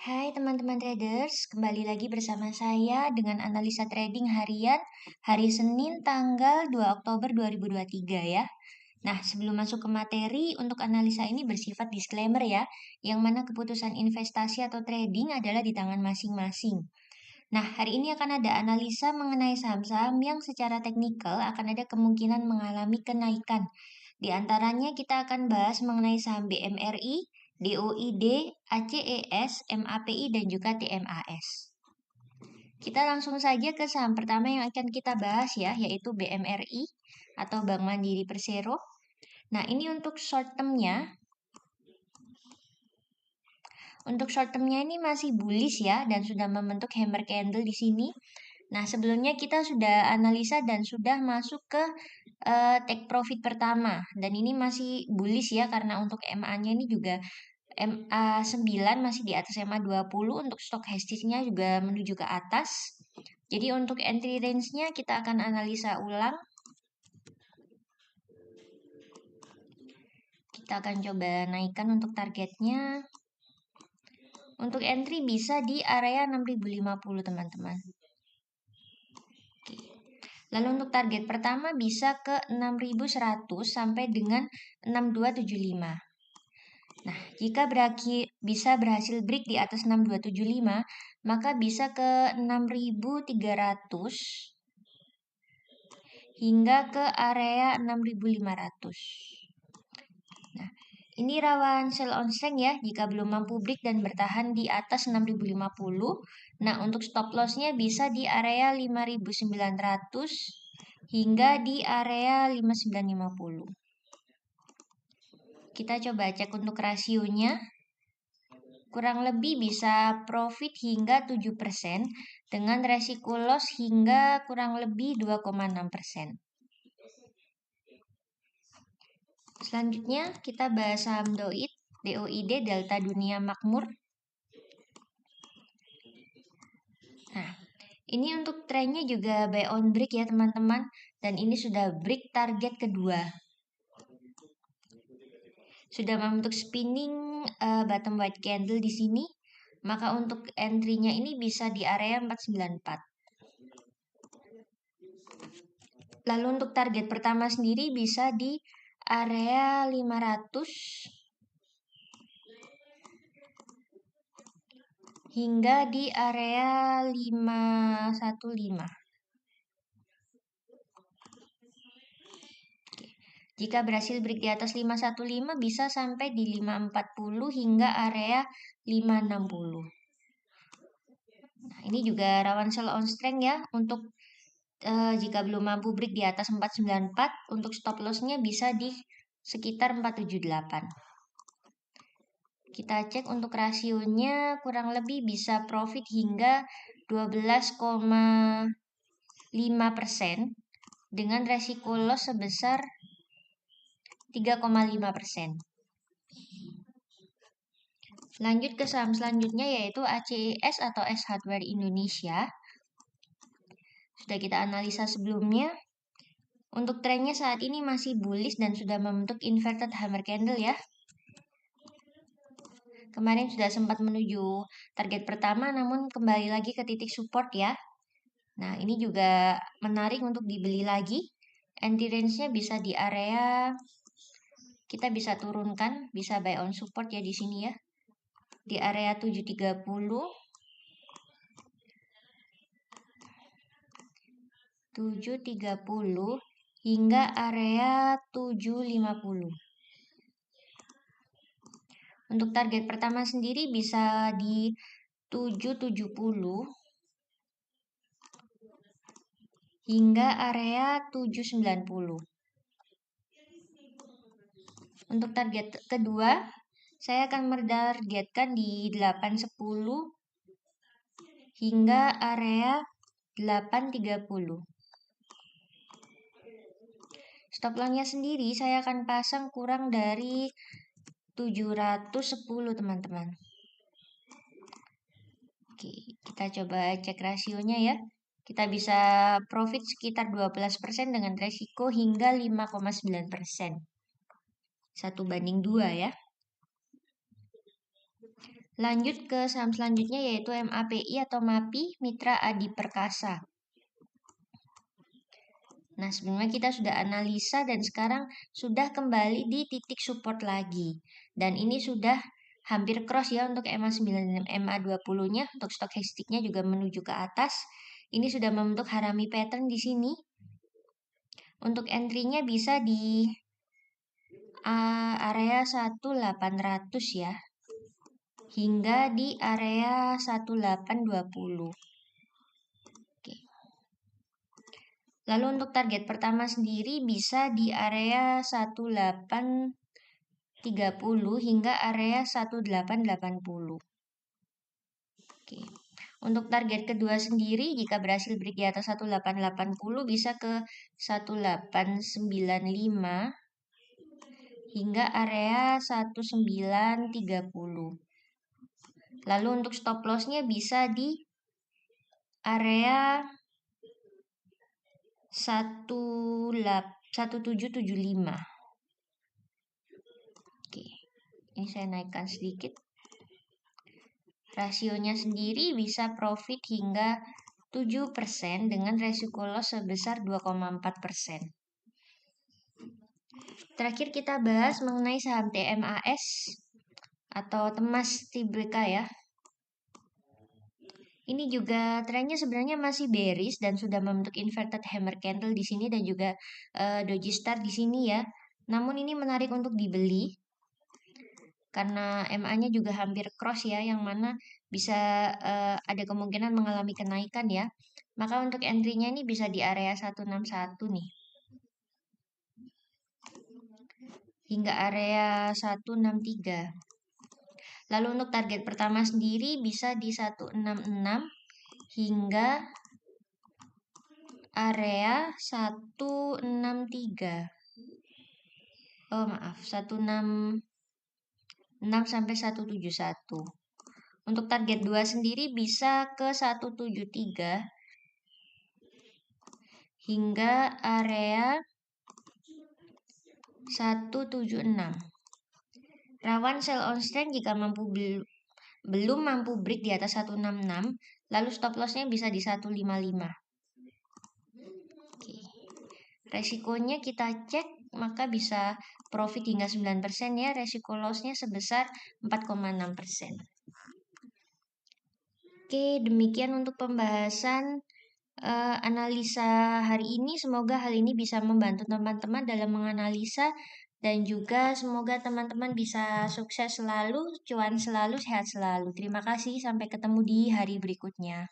Hai teman-teman traders, kembali lagi bersama saya dengan analisa trading harian hari Senin tanggal 2 Oktober 2023 ya. Nah, sebelum masuk ke materi, untuk analisa ini bersifat disclaimer ya, yang mana keputusan investasi atau trading adalah di tangan masing-masing. Nah, hari ini akan ada analisa mengenai saham-saham yang secara teknikal akan ada kemungkinan mengalami kenaikan. Di antaranya kita akan bahas mengenai saham BMRI, DOID, ACES, MAPI, dan juga TMAS. Kita langsung saja ke saham pertama yang akan kita bahas ya, yaitu BMRI atau Bank Mandiri Persero. Nah, ini untuk short term-nya. Untuk short term-nya ini masih bullish ya, dan sudah membentuk hammer candle di sini. Nah, sebelumnya kita sudah analisa dan sudah masuk ke take profit pertama. Dan ini masih bullish ya, karena untuk MA-nya ini juga MA9 masih di atas MA20. Untuk stochastic-nya juga menuju ke atas. Jadi untuk entry range-nya kita akan analisa ulang. Kita akan coba naikkan untuk targetnya. Untuk entry bisa di area 6050 teman-teman. Lalu untuk target pertama bisa ke 6100 sampai dengan 6275. Nah, jika bisa berhasil break di atas 6275, maka bisa ke 6300 hingga ke area 6500. Nah, ini rawan sell on strength ya, jika belum mampu break dan bertahan di atas 6050. Nah, untuk stop loss-nya bisa di area 5900 hingga di area 5950. Kita coba cek untuk rasionya. Kurang lebih bisa profit hingga 7% dengan resiko loss hingga kurang lebih 2,6%. Selanjutnya kita bahas saham DOID Delta Dunia Makmur. Nah, ini untuk trennya juga buy on break ya teman-teman, dan ini sudah break target kedua. Sudah membentuk spinning bottom white candle di sini, maka untuk entry-nya ini bisa di area 494. Lalu untuk target pertama sendiri bisa di area 500 hingga di area 515. Jika berhasil break di atas 515 bisa sampai di 540 hingga area 560. Nah, ini juga rawan sell on strength ya. Untuk jika belum mampu break di atas 494, untuk stop loss-nya bisa di sekitar 478. Kita cek untuk rasionya kurang lebih bisa profit hingga 12,5% dengan resiko loss sebesar 3,5%. Lanjut ke saham selanjutnya yaitu ACES atau S Hardware Indonesia. Sudah kita analisa sebelumnya. Untuk trennya saat ini masih bullish dan sudah membentuk inverted hammer candle ya. Kemarin sudah sempat menuju target pertama namun kembali lagi ke titik support ya. Nah, ini juga menarik untuk dibeli lagi. Entry range-nya bisa di area, kita bisa turunkan, bisa buy on support ya di sini ya. Di area 730, 730 hingga area 750. Untuk target pertama sendiri bisa di 770 hingga area 790. Untuk target kedua, saya akan menargetkan di 810 hingga area 830. Stop loss-nya sendiri saya akan pasang kurang dari 710 teman-teman. Oke, kita coba cek rasionya ya. Kita bisa profit sekitar 12% dengan resiko hingga 5,9%. 1:2 ya. Lanjut ke saham selanjutnya yaitu MAPI atau MAPI Mitra Adi Perkasa. Nah, sebelumnya kita sudah analisa dan sekarang sudah kembali di titik support lagi. Dan ini sudah hampir cross ya untuk MA9 dan MA20-nya. Untuk stokastiknya juga menuju ke atas. Ini sudah membentuk harami pattern di sini. Untuk entry-nya bisa di area 1800 ya. Hingga di area 1820. Oke. Lalu untuk target pertama sendiri bisa di area 1830 hingga area 1880. Oke. Untuk target kedua sendiri jika berhasil break di atas 1880 bisa ke 1895 hingga area 1930. Lalu untuk stop loss-nya bisa di area 1775. Oke, ini saya naikkan sedikit. Rasionya sendiri bisa profit hingga 7% dengan resiko loss sebesar 2,4%. Terakhir kita bahas mengenai saham TMAS atau Temas Tibeka ya. Ini juga trennya sebenarnya masih bearish dan sudah membentuk inverted hammer candle di sini dan juga doji star di sini ya. Namun ini menarik untuk dibeli karena MA-nya juga hampir cross ya, yang mana bisa ada kemungkinan mengalami kenaikan ya. Maka untuk entry-nya ini bisa di area 161 nih. Hingga area 163. Lalu untuk target pertama sendiri bisa di 166 hingga area 163. Oh maaf, 166 sampai 171. Untuk target 2 sendiri bisa ke 173 hingga area 176. Rawan sell on strength jika belum mampu break di atas 166, lalu stop loss-nya bisa di 155. Oke. Resikonya kita cek, maka bisa profit hingga 9% ya, resiko loss-nya sebesar 4,6%. Oke, demikian untuk pembahasan analisa hari ini. Semoga hal ini bisa membantu teman-teman dalam menganalisa dan juga semoga teman-teman bisa sukses selalu, cuan selalu, sehat selalu. Terima kasih, sampai ketemu di hari berikutnya.